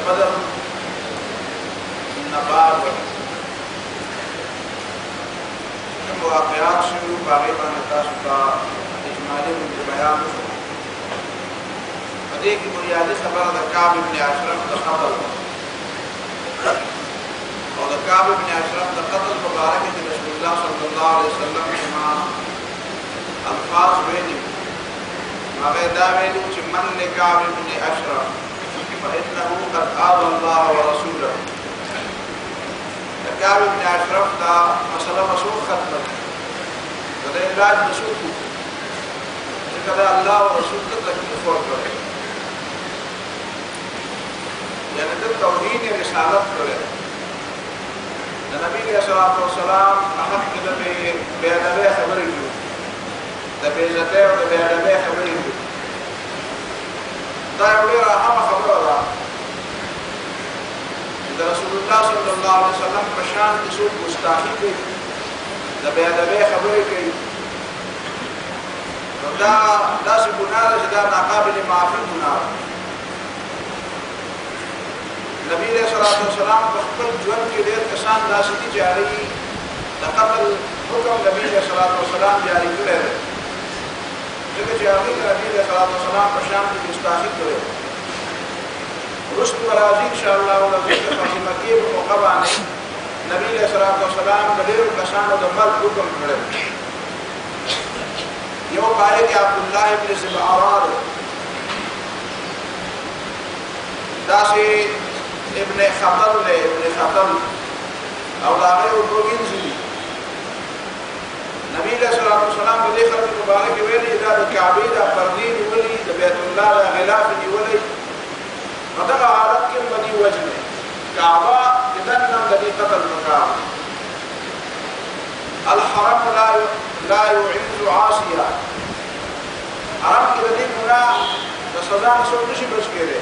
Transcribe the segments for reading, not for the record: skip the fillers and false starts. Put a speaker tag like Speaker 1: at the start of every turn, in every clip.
Speaker 1: بدر نباب كم واقعات شنو باقي عن التاسوكا إجمالي من البيان هذيك بنيادي خبر كعب بن أشرف القتل او كعب بن أشرف القتل مبارك رسول الله صلى الله عليه وسلم مع الفاظ ويلي ما غير ويلي من لكعب بن أشرف فإنه قد آذى الله ورسوله. كعب بن أشرف دا مسألة مسوخ ختمت فده علاج مسوخه كذا الله ورسوله تكليف ورقه يعني ده توحيد رسالة كله. النبي عليه الصلاة والسلام أحد كده بأدبه خبره ده بيزته وده بأدبه خبره ده يقول أهم خبره ده رسول الله صلى الله عليه وسلم بشان تسوق مستحيل ده بأدبه خبره ده سبنا ده ناقابل معافي منار. النبي عليه الصلاة والسلام بخبر جوان كدير كسان داسدي جاري لقتل حكم النبي عليه الصلاة والسلام جاري كله جب جاري النبي عليه الصلاة والسلام بشام المستحق كله رشد ورازي إن شاء الله ولذلك فاطمة كيف مقابلة النبي عليه الصلاة والسلام بدير كسان ودمر حكم كله يوم عليك عبد الله بن زبعرار داسي ابن خطل او داغه وبروينزي نبي عليه الصلاه والسلام بدي خط مبارك ویلی دا الكعبه دا فردين ولي دا بيت الله دا غلاف ولي فدغه حالت کې بدی وجنه كعبه دنن الذي قتل مكان الحرم لا يعز عاصيا حرم کې بدی ګنا د سزا نشو نشي بچ کېږي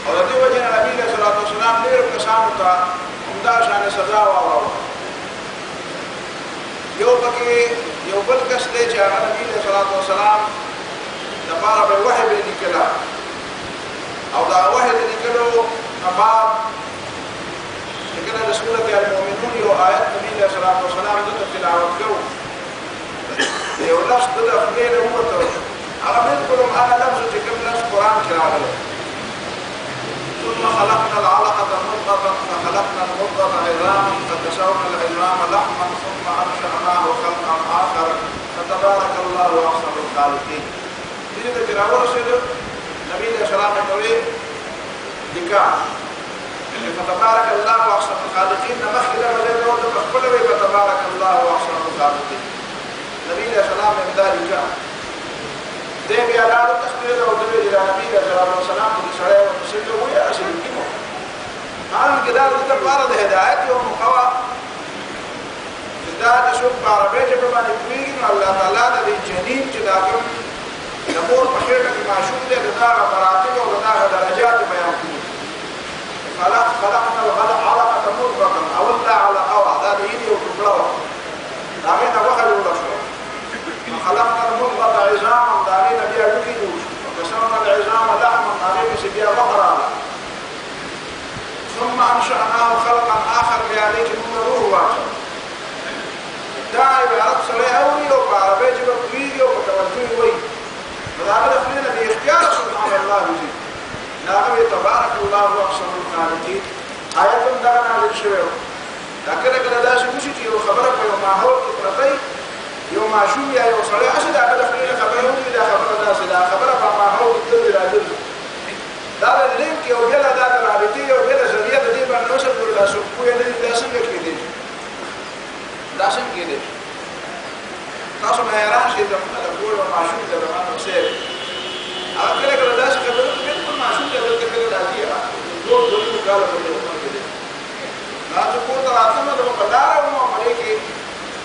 Speaker 1: اور دې وجه نبی علیہ الصلوۃ والسلام ډېر کسانو ته عمدہ شان سزا واورو یو بل کس دی چې هغه نبی علیہ الصلوۃ والسلام لپاره به وحی به لیکلا او دا وحی د لیکلو بعد کله د سورۃ المؤمنون یو آیت نبی علیہ الصلوۃ والسلام د تلاوت کوو یو لفظ د خپل وته هغه بالکل هغه لفظ چې کوم لفظ قرآن کې راغلی ثم خلقنا العلقة مضغة فخلقنا المضغة عظاما فكسونا العظام لحما ثم أنشأناه خلقا آخر فتبارك الله أحسن الخالقين. إذا كراور سيد النبي عليه الصلاة والسلام ذكاء فتبارك الله أحسن الخالقين نمخل وجد وتفقل فتبارك الله أحسن الخالقين. النبي عليه الصلاة والسلام ذلك ده بيعلان التخبير ودل إلى النبي عليه الصلاة والسلام بسرعة وتسلم ويا أسلم كيمو. عالم كده تبارد هداية يوم قوا. إذا تشوف بعربية جبنا نقولين الله تعالى ده الجنين جداكم نمور بخير كما شوف ده دار مراتب ودار درجات ما يمكن. خلقنا الغلق علقة مضغة أو لا علقة ده يدي وكبلوا. دعينا وخلوا ولا شو. خلقنا المضغة عظاما دارين بها وكيدوش وكسرنا العظام لحما دارين بها بقرا ثم أنشأناه خلقا آخر بهذيك المروه واجب داعي بعرب سلي أولي وبعربي جبر كويدي وبتوجهي وي فذهب دخلنا باختيار سبحان الله بزي ناغبي تبارك الله أحسن الخالقين آيات دارنا للشوير لكن كده داش مشيتي وخبرك يوم هول كترتي يوم عاشور يا يوم صلي أشد أبدا خلينا خبره إذا خبر الناس إذا خبر فما هو يدل إلى دل دار اللينك يوم يلا دار العبيدية يوم يلا زريعة دي بنوصل ولا سبوية دي داسم كده داسم كده تاسو ما يران شيء ده من الأول يوم عاشور ده ما نصير على كده كده داس خبره بينكم عاشور ده ولا كده داجية دول مقالة كده لا تقول ترى أتمنى ده مقدار وما عليك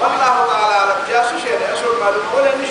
Speaker 1: والله تعالى على جاسوس يعني أسود معلومة ولا نش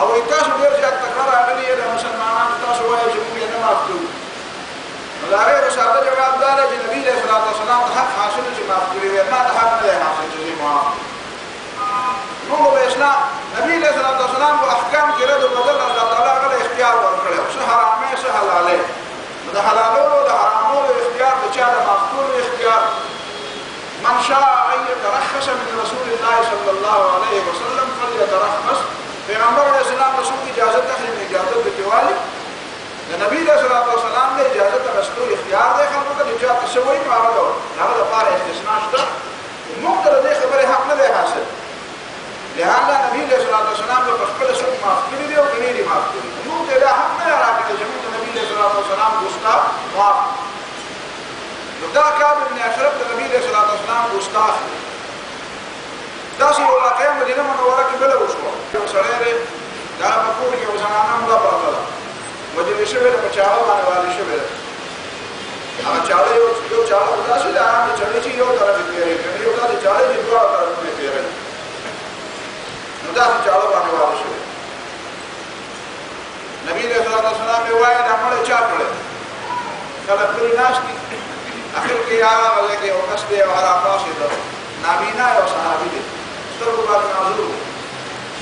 Speaker 1: او تاسو ډیر زیات تکرار راغلی د مسلمانانو تاسو وایي چې موږ نه معاف کوو مدارې رساله جواب دار چې نبی صلی الله علیه وسلم حق حاصل چې معاف کړی وي ما ته حق نه حاصل چې معاف موږ به اسلام نبی صلی الله علیه وسلم په احکام کې رد او بدل الله تعالی غل اختیار ورکړي او څه حرامه څه حلاله د حلالو او د حرامو اختیار د چا د معاف کولو اختیار من شاء ان يترخص من رسول الله صلى الله عليه وسلم فليترخص پیغمبر علیہ السلام رسول کی اجازت تخریم اجازت دیتے والی نبی علیہ السلام نے اجازت رسول اختیار دے خلقوں کا نجات سوئی معاملہ ہو لہذا پار استثناء شدہ مقتل دے خبر حق نہ دے حاصل لہذا نبی علیہ السلام کو پخبر سوک معاف کری دے اور کنی دی معاف کری مقتل حق نہ رہا کہ جمعیت نبی علیہ السلام گستاخ معاف دا کعب ابن اشرف نبی علیہ السلام گستاخ داسې یو واقعه مدینه منوره کې بله وشوه یو سړی دی دا په کور کې یو زنانه مړه پرته ده وجلې شوې ده په چاړه باندې والې شوې ده هغه چاړه یو چاړه خو داسې ده هغه چاړې چې یو طرف یې تېرې کوي یو داسې چاړې چې دواړه طرفونه یې تېروي نو داسې چاړه باندې والې شوې نبي علیه السلام یې وایي دا مړه چا کړې خلک پرې ناست دي اخر کې هغه غلی کې یو کس دی او هغه راپاڅېده نابینا یو صحابي دی سترګو باندې معذور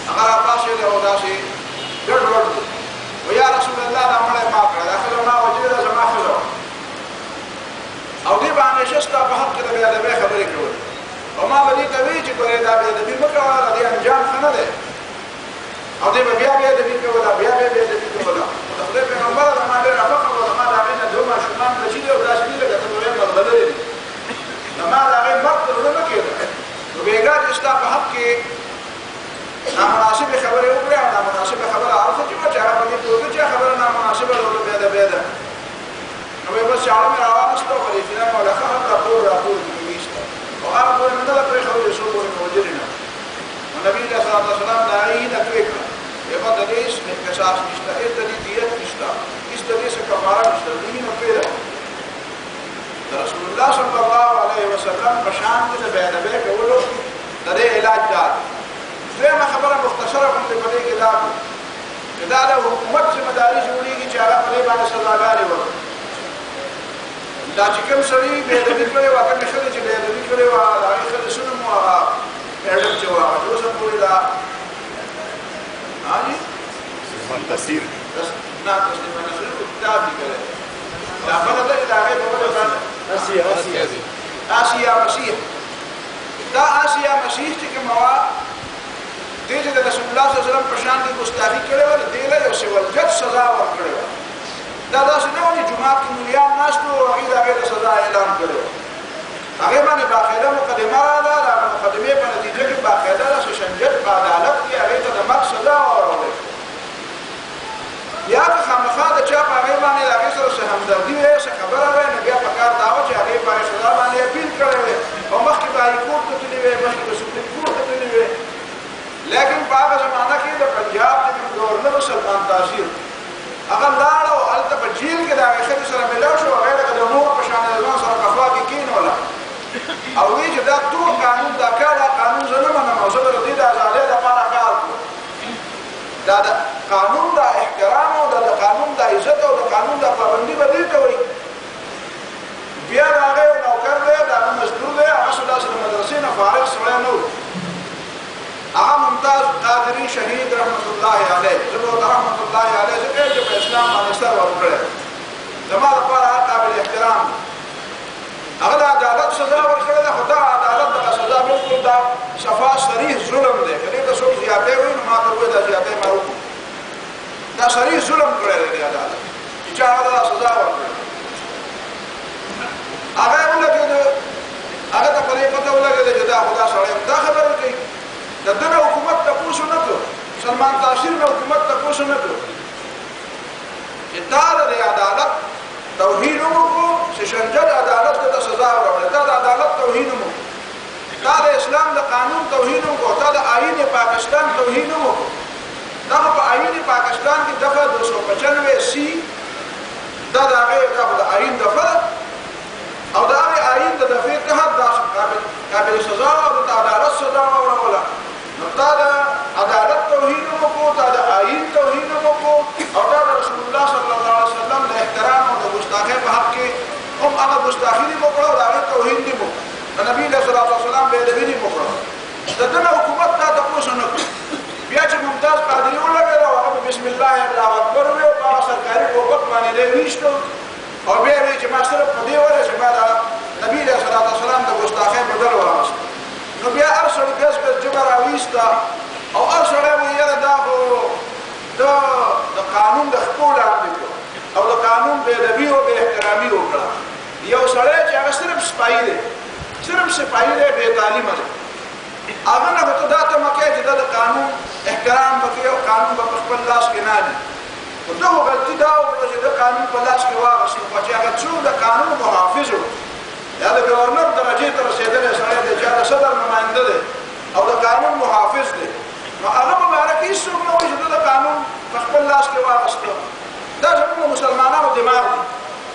Speaker 1: هغه راپاڅېد او داسې ګډ وډ و یا رسول الله دا مړی ما کړه دا ښځه ما وجلې ده زما ښځه او دې به همیشه ستا په حق کې د بېادبۍ خبرې کولې او ما به دې ته وایي چې ګورې دا بېادبي مه کوه د دې انجام ښه نه دی او دې به بیا بېادبي کوله بیا بېادبي کوله د خدای پیغمبره زما ډېره خوښه وه زما د هغې نه دوه ماشومان بچي دي او داسې دي لکه ته به ویې ملغلرې دي زما د هغې مرګ ته زړه نه کېده نو بېګا چې ستا په حق کې نامناسبې خبرې وکړې او نامناسبه خبره هلته چې وه چې هغه په دې پوهېده چې خبره نامناسبه ده او بېادبۍ ده نو بیا بس چاړه مې راوانسته او خلیفینه مې ولکه هم راپور دې مې ویسته او هغه پورې مې نه ده پرېښودې څو پورې مې وجلې نه نو نبي علیه السلام د هغې هیله پرې کړه یبه د دې قصاص نشته هېڅ د دې دیت نشته هېڅ د دې څه کفاره نشته د دې هیله پرې ده رسول الله صلی الله علیه وسلم په شان د بېادبۍ کولو د دې علاج دا دویمه خبره مختصره غوندې په دې کې دا چې دا د حکومت ذمهداري جوړېږي چې هغه په دې باندې سزاګانې ورکړي دا چې کوم سړي بېادبي کړې وه کومې ښځې چې بېادبي کړې وه د هغې ښځې څه نوم و هغه میډم چې وه هغه چې اوسه پورې دا
Speaker 2: تسیر
Speaker 1: نه تسلیمه نصیر خو کتاب لیکلی دا خبره ده چې د هغې په وجه باندې آسیا مسیح دا آسیا مسیح چې کومه وه دې چې د رسول الله صلی الله علیه وسلم په شان دې ګستاخي کړې وه دې له یو سوالجت سزا ورکړې وه دا داسې نه وه چې جومات کې مولیان ناست وو او هغې د هغې د سزا اعلان کړی و هغې باندې باقاعده مقدمه راغله د هغه مقدمې په نتیجه کې باقاعده داسې شنجد په عدالت کې هغې ته د مرګ سزا واورولې یا که خامخا د چا په هغې باندې د هغې سره څه همدردي وی څه خبره وی نو بیا په کار دا وه چې هغې په هغې سزا باندې اپیل کړی وی او مخکې به هایي کورټ ته تللي وی مخکې به سپریم کورټ ته تللي وی لیکن په هغه زمانه کې د پنجاب د ګورنر سلطان تاثیر هغه لاړ او هلته په جیل کې د هغې ښځې سره ملاو شو هغې لکه د مور په شان د ځان سره قهوه کې کېنوله او وی چې دا ټول قانون دا کار دا قانون زه نه منم او زه به د دې د ازادۍ لپاره کار کوم دا د قانون دا احترام او دا د قانون دا عزت او د قانون دا پابندي به دې ته وایي بیا د هغې یو نوکر دی د هغه مزدور دی هغه څه داسې د مدرسې نه فارغ سړی نه و هغه ممتاز قادري شهید رحمت الله علیه زه به ورته رحمت الله علیه ځکه یم چې په اسلام باندې سر ورکړی زما لپاره هغه قابل احترام هغه د عدالت سزا ورکړې ده خو دا عدالت دغه سزا بالکل دا صفا صریح ظلم دی که دې ته څوک زیاتی وایي نو ما ته ووایي دا زیاتی ما وکړو دا صریح ظلم کړی دی دې عدالت چې چا هغه ته دا سزا ورکړې هغه یې ولګېده هغه ته په دې پته ولګېده چې دا خو دا سړی دا خبرې کوي د ده نه حکومت تپوس نه کړو سلمان تاثیر نه حکومت تپوس نه کړو چې دا د دې عدالت توهین وکړو چې شنجد عدالت ته سزا ورکړه دا د عدالت توهین وکړو دا د اسلام د قانون توهین وکړو دا د آئین پاکستان توهین وکړو دا په آئین پاکستان کې دفعه 295 سی دا د هغې د آئین دفعه او د هغې آئین د دفعې تحت دا قابل سزا او د عدالت سزا واوروله نو تا د عدالت توهین وکړو تا د آئین توهین وکړو او دا د رسول الله صلی الله علیه وسلم د احترام او د ګستاخۍ په حق کې هم هغه ګستاخي دې وکړه او د هغې توهین دې وکړو د نبي علیه صلات وسلام بېادبي دې وکړه د ده نه حکومت دا تپوس نه کړو بیا چې ممتاز قادري ولګېد او هغه بسم الله الله اکبر وویل او په هغه سرکاري ټوپک باندې دی ویشتو او بیا یې ویل چې ما صرف په دې وجه چې ما د نبي علیه صلات وسلام د ګستاخۍ بدل واخیست نو بیا هر سړي ګز ګز ژبه راویسته او هر سړی وایي یاره دا خو د قانون د خپو لاندې کړو او د قانون بېادبي او بې احترامي وکړه یو سړی چې هغه صرف سپایي دی صرف سپایي دی بې تعلیمه دی هغه نه به ته دا تمه کوې چې دا د قانون احترام به کوي او قانون به په خپل لاس کې نه وي خو ده خو غلطي دا وکړه چې د قانون په لاس کې واخیست خو چې هغه څوک د قانون محافظ و یا د ګورنر درجې ته رسېدلی سړی دی چې د صدر نماینده دی او د قانون محافظ دی نو هغه په باره کې هېڅوک نه وایي چې ده د قانون په خپل لاس کې واخیسته دا زموږ مسلمانانو دماغ دی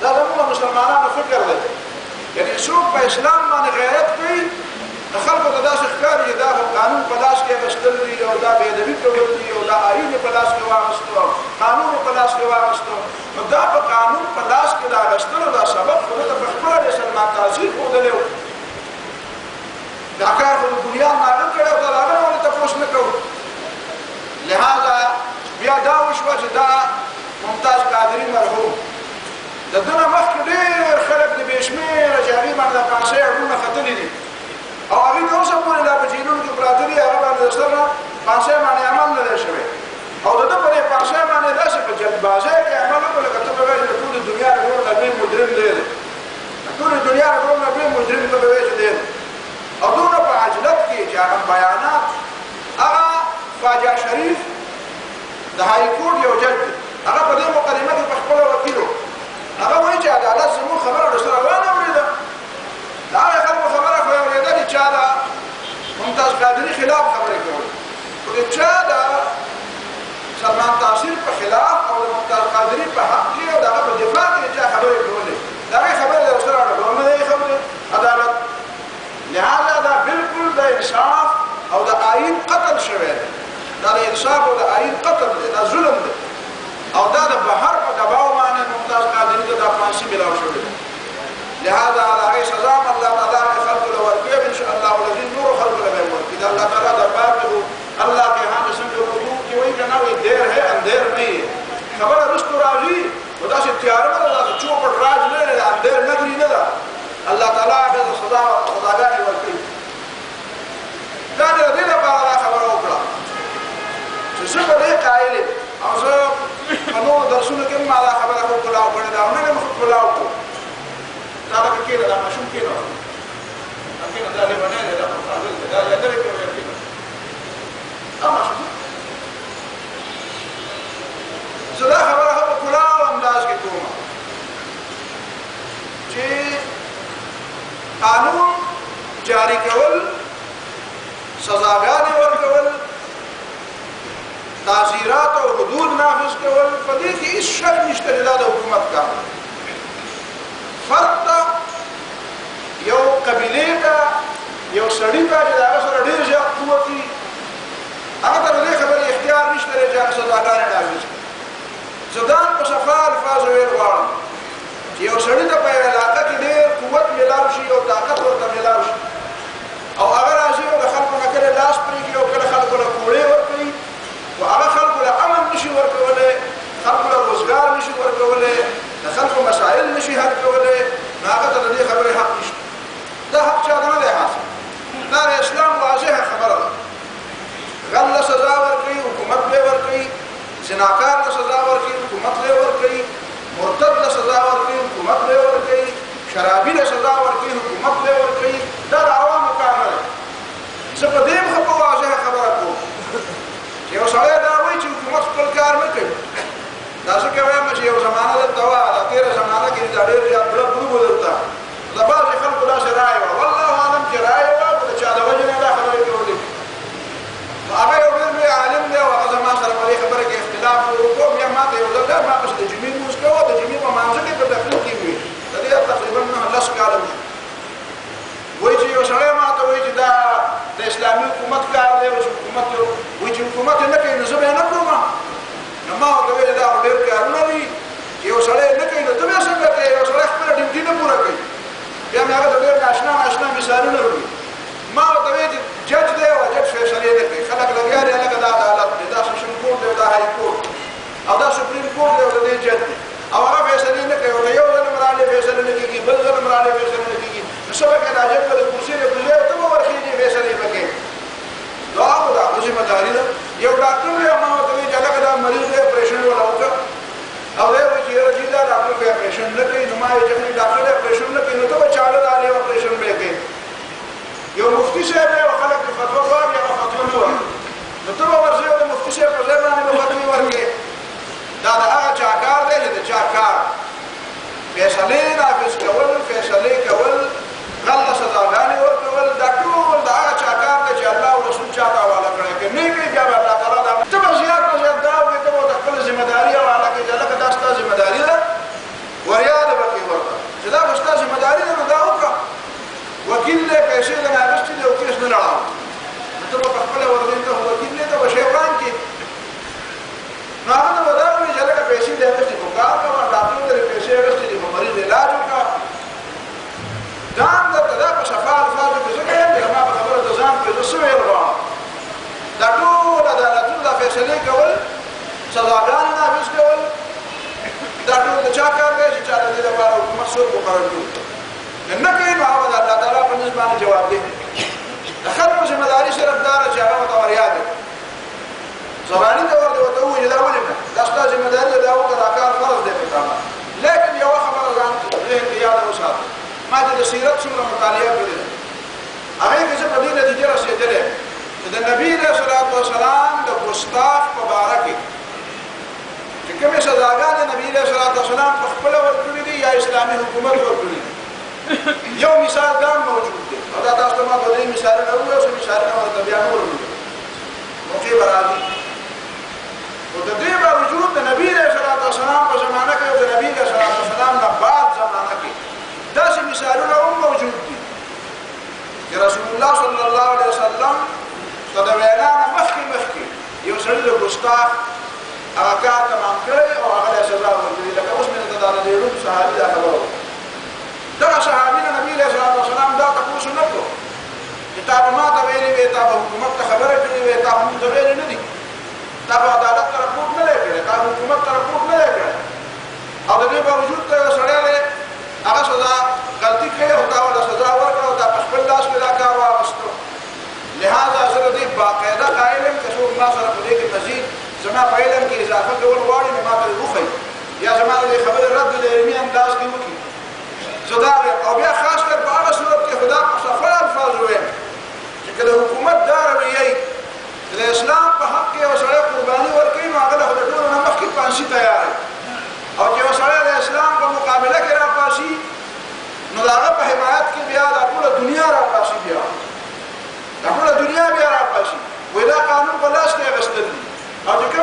Speaker 1: دا زموږ مسلمانانو فکر دی یعنې څوک په اسلام باندې غیرت کوي د خلکو ته داسې ښکاري چې دا خو قانون په لاس کې اخیستل دي او دا بېادبي کول دي او دا آئین یې په لاس کې واخیستو او قانون یې په لاس کې واخیستو نو دا په قانون په لاس کې د اخیستلو دا سبب خو ده ته په خپله د سلمان تاثیر ښودلی و دا کار خو د بنیاد نه هغه کړی او دا د هغه نه ولې تپوس نه کوو لهذا بیا دا وشوه چې دا ممتاز قادري مرحوم د ده نه مخکې ډېر خلک د بې شمېره چې هغې باندې د پانسۍ اړونه ختلي دي او هغې ته اوسه پورې لا په جیلونو کې پراته دي هغه باندې د سر نه پانسۍ باندې عمل نه دی شوی او د ده په دې پانسۍ باندې داسې په جلدبازۍ کې عمل وکړو لکه ته به وایې چې د ټولې دنیا نه ټول نه لوی مجرم دی د ټولې دنیا نه ټول نه لوی مجرم ته به وایې چې دی او دونه په عجلت کې چې هغه بیانات هغه خواجه شریف د های کورټ یو جج دی هغه په دې مقدمه کې په خپله وکیل هغه وایي چې عدالت زموږ خبره ورسره وانه اورېده د هغې خلکو خبره خو یې اورېده چې چا د ممتاز قادري خلاف خبرې کولې خو د چا د سلمان تاثیر په خلاف او د ممتاز قادري په حق کې او د هغه په دفاع کې چا خبرې کولې د هغې خبرې د ورسره اورېدو نه دی خبرې عدالت لهذا دا بالکل د انصاف او د آئین قتل شوی دی دا د انصاف او د آئین قتل دی دا ظلم دی او دا د بهر په دباو باندې ممتاز قادري ته دا فانسي ملاو شوی دی لهذا د هغې سزا هم الله تعالی هغې خلکو له ورکوي ان شاء الله ولدین نورو خلکو له به یې ورکوي د الله تعالی دربار کې خو الله کے ہاں جسم کے اردو کی وہی کہنا وہی دیر ہے اندھیر نہیں ہے خبر رستو راجی خدا سے تیار میں دا چوپٹ راج لے لے اندھیر نگری نہ دا اللہ تعالی کے سزا سزاګانې ورکوي دا دې دې لپاره خبره وکړه چې زه په دې قایل او زه په نورو درسونو کې ما دا خبره وکړه او کړې ده او نه مې وکړه دا لکه کېده دا ماشوم کېده دا کېده دا لبنان دا تعزیرات او حدود نافذ کول په دې کې هیڅ شک نشته چې دا د حکومت کار دی. فرد ته یو قبیلې ته یو سړي ته چې د هغه سره ډېر زیات قوت وي هغه ته د دې خبرې اختیار نشته دی چې هغه سزاګانې نافذ کړي. زه ځان په صفا الفاظو ویل غواړم چې یو سړي ته په یوه علاقه کې ډېر قوت میلاو شي او طاقت ورته میلاو شي او هغه راځي او د خلکو نه کله لاس پرېږدي او کله خلکو له کوړې ورکوي و هغه خلکو له امن نشي ورکولی، خلکو له روزګار نشي ورکولی، د خلکو مسایل نشي حل کولی، نو هغه ته د دې خبرې حق نشته. دا حق چا ته نه دی حاصل. دا د اسلام واضحه خبره ده. غل له سزا ورکوي حکومت به ورکوي، زناکار له سزا ورکوي حکومت به ورکوي، مرتد له سزا ورکوي حکومت به ورکوي، شرابي له سزا ورکوي حکومت به ورکوي. دا د عوامو کار نه دی. زه په دې ښه په واضحه خبره کوم چې یو سړی دا وایي چې حکومت خپل کار نه کوي. دا ځکه وایم چې یو زمانه دلته وه دا تېره زمانه کې دا ډېر زیات بله ګروپ دلته د بعضې خلکو داسې رایې وه والله اعلم چې رایې وه خو د چا د وجې نه دا خبرې کولې. نو هغه یو ډېر لوی عالم دی او هغه زما سره په دې خبره کې اختلاف وکړو. بیا ما ته یو ځل ما پسې د جمعې لمونځ کوه د جمعې په مانځه کې په تقریر کې وي د دې تقریبا 10 کاله وشو. وایي چې یو سړی ما ته وایي چې دا د اسلامي حکومت کار دی او چې حکومت وایي چې حکومت یې نه کوي نو زه به یې نه کړم. نو ما ورته ویل دا خو ډېر کارونه دي چې یو سړی یې نه کوي نو ته بیا څنګه کوې؟ یو سړی خپله ډیوټي نه پوره کوي. بیا مې هغه ته ډېر ناشنا مثالونه وکړي. ما ورته ویل چې جج دی او جج فیصلې نه کوي. خلک لګیا دي هلکه دا عدالت دی، دا سیشن کورټ دی او دا هاي کورټ او دا سپریم کورټ دی او د دې جج دی او هغه فیصلې نه کوي. ورته یو ځل هم راغلی فیصله نه کېږي، بل ځل هم راغلی فیصله نه کېږي. نو څه به کوې؟ دا جج به د کرسۍ نه کوزوي او ته به ورخېږي فیصلې به کوې. دا خو د هغه ذمه داري ده. یو ډاکټر دی او ما ورته وایي چې هلکه دا مریض دی اپرېشن یې وله وکړه او دی وایي چې یاره جي دا ډاکټر به اپرېشن نه کوي. نو ما وایي چې ډاکټر دی اپرېشن نه کوي نو ته به چاړه راغلی او اپرېشن به یې کوې. یو مفتي صاحب دی او خلک پرې فتوا غواړي هغه فتوا نه ورکوي. نو ته به ورځې او د مفتي صاحب په ځای باندې به فتوې ورکوې. دا د هغه چا کار دی چې د چا کار فیصلې نافظ کول، فیصلې کول، غل له سزاګانې ورکول، دا ټول د هغه چا کار دی چې الله او رسول چا ته حواله کړی. که نه کوي بیا به الله تعالی دا ته به زیات نه زیات دا وکړې، ته به ورته خپله ذمهداري حواله کړې چې هلکه دا ستا ذمهداري ده وریاده به کړې ورته چې دا به ستا ذمهداري ده نو دا وکړه. وکیل دی پیسې له نه اخېستې دي او کیس نه لړاو نو ته به په خپله ورځې ته وکیل دی ته به شی وړاندې کړې. نو هغه ته به دا وایي چې هلکه پیسې دې اخېستې خو کار کوه، ډاکټر ته دې پیسې اخېستې دي خو مریض علاج وکړه. دا هم درته دا په صفا الفاظو کې زه کوم چې ما په خبره د ځان پرې زه څه ویل غواړم. دا ټول عدالتونه دا فیصلې کول، سزاګانې نافظ کول، دا ټول د چا کار دی چې چا د دې لپاره حکومت څوک مقرر کړي. که نه کوي نو هغه د الله تعالی په نزد باندې جوابدeh دی. د خلکو ذمهداري صرف دا ده چې هغه ورته وریاده کړي. زباني ته ورته ووایي دا ولې نه دا ستا ذمهداري ده دا وکړه دا کار فرض دی په تا باندې. لیکن یوه خبره ځان ذهن کې یاده وساتئ. ما چې د سیرت څومره مطالعه کړې ده هغې کې زه په دې نتیجه رسېدلی یم چې د نبي علیه الصلاة وسلام د ګستاخ په باره کې چې کومې سزاګانې نبي علیه الصلاة وسلام په خپله ورکړي دي یا اسلامي حکومت ورکړي دي. یو مثال دا موجود دی او دا تاسو ته ما دوه درې مثالونه ووایو څه مثالونه ورته بیا نور ووایو موقع به راځي. خو د دې باوجود د نبي علیه الصلاة وسلام په زمانه کې او د نبي علیه الصلاة وسلام نه بعد زمانه کې داسې مثالونه هم موجود دي چې رسول الله صلی الله علیه وسلم ته د وینا نه مخکې یو سړي د ګستاخ هغه کار تمام کړی او هغه له سزا ورکړي. لکه اوس مې ته دا د روم صحابي دا خبره وکړه. دغه صحابي نه نبي علیه الصلاة وسلام دا تپوس نه کړو چې تا به ما ته ویلي وې، تا به حکومت ته خبره کړې وې، تا به موږ ته ویلي نه دي، تا به عدالت ته رپورټ نه دی کړی، تا به حکومت ته رپورټ نه دی کړی. او د دې باوجود ته یو سړی دی هغه سزا غلطي کړې او تا ورته سزا ورکړه او تا په خپل لاس کې دا کار واخیستو. لهذا زه د دې باقاعده قایل یم که څوک ما سره په دې کې مزید زما په علم کې اضافه کول غواړي نو ما ته وښایي یا زما د دې خبرې رد د علمي انداز کې وکړي. زه دا وایم او بیا خاص کر په هغه صورت کې خو دا په صفا الفاظ ووایم چې که د حکومت دا رویه چې د اسلام په حق کې یو سړی قرباني ورکوي نو هغه له د ټولو نه مخکې پانسي تیار وي او چې یو سړی د اسلام په مقابله کې راپاسي نو د هغه په حمایت کې بیا دا ټوله دنیا راپاسي، بیا دا ټوله دنیا بیا راپاسي. وایي دا قانون په لاس کې اخیستل دي او چې کوم